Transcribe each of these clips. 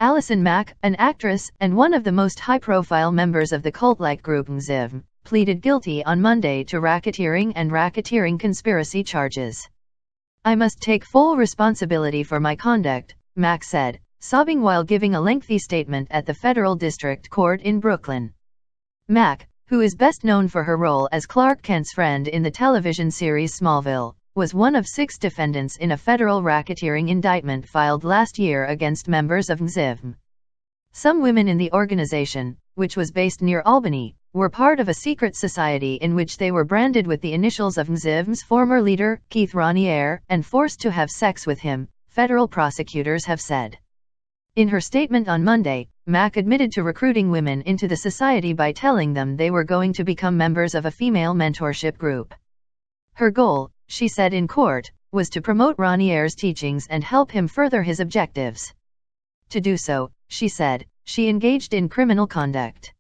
Allison Mack, an actress and one of the most high-profile members of the cult-like group Nxivm, pleaded guilty on Monday to racketeering and racketeering conspiracy charges. "I must take full responsibility for my conduct," Mack said, sobbing while giving a lengthy statement at the Federal District Court in Brooklyn. Mack, who is best known for her role as Clark Kent's friend in the television series Smallville, was one of 6 defendants in a federal racketeering indictment filed last year against members of Nxivm. Some women in the organization, which was based near Albany, were part of a secret society in which they were branded with the initials of Nxivm's former leader, Keith Raniere, and forced to have sex with him, federal prosecutors have said. In her statement on Monday, Mack admitted to recruiting women into the society by telling them they were going to become members of a female mentorship group. Her goal, she said in court, was to promote Raniere's teachings and help him further his objectives. To do so, she said, she engaged in criminal conduct.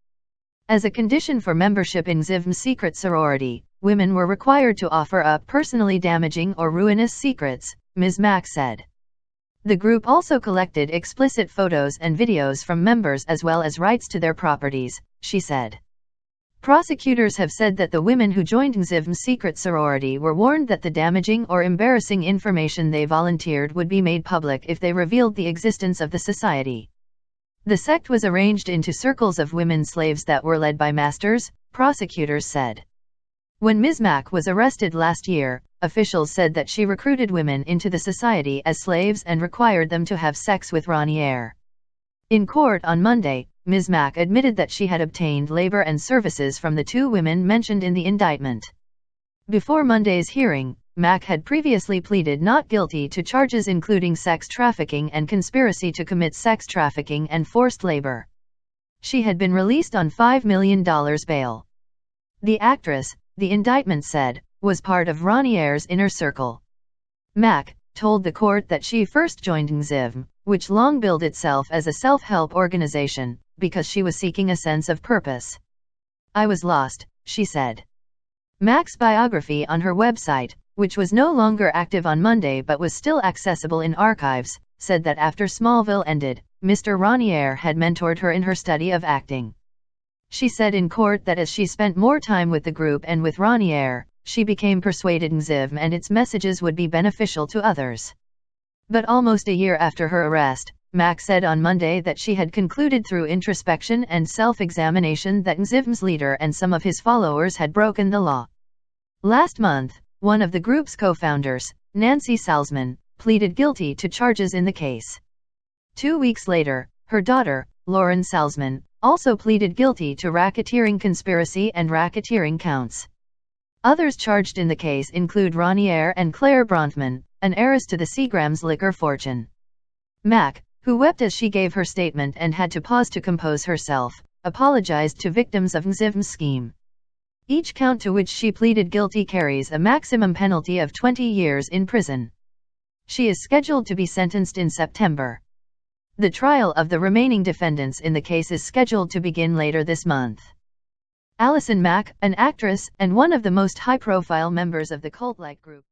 As a condition for membership in Nxivm's secret sorority, women were required to offer up personally damaging or ruinous secrets, Ms. Mack said. The group also collected explicit photos and videos from members as well as rights to their properties, she said. Prosecutors have said that the women who joined Nxivm's secret sorority were warned that the damaging or embarrassing information they volunteered would be made public if they revealed the existence of the society. The sect was arranged into circles of women slaves that were led by masters, prosecutors said. When Ms. Mack was arrested last year, officials said that she recruited women into the society as slaves and required them to have sex with Raniere. In court on Monday, Ms. Mack admitted that she had obtained labor and services from the 2 women mentioned in the indictment. Before Monday's hearing, Mack had previously pleaded not guilty to charges including sex trafficking and conspiracy to commit sex trafficking and forced labor. She had been released on $5 million bail. The actress, the indictment said, was part of Raniere's inner circle. Mack told the court that she first joined Nxivm, which long billed itself as a self-help organization, because she was seeking a sense of purpose. "I was lost," she said. Mack's biography on her website, which was no longer active on Monday but was still accessible in archives, said that after Smallville ended, Mr. Raniere had mentored her in her study of acting. She said in court that as she spent more time with the group and with Raniere, she became persuaded Nxivm and its messages would be beneficial to others. But almost a year after her arrest, Mack said on Monday that she had concluded through introspection and self-examination that Nxivm's leader and some of his followers had broken the law. Last month, one of the group's co-founders, Nancy Salzman, pleaded guilty to charges in the case. 2 weeks later, her daughter, Lauren Salzman, also pleaded guilty to racketeering conspiracy and racketeering counts. Others charged in the case include Raniere and Claire Bronfman, an heiress to the Seagram's liquor fortune. Mack, who wept as she gave her statement and had to pause to compose herself, apologized to victims of Nxivm's scheme. Each count to which she pleaded guilty carries a maximum penalty of 20 years in prison. She is scheduled to be sentenced in September. The trial of the remaining defendants in the case is scheduled to begin later this month. Allison Mack, an actress and one of the most high-profile members of the cult-like group.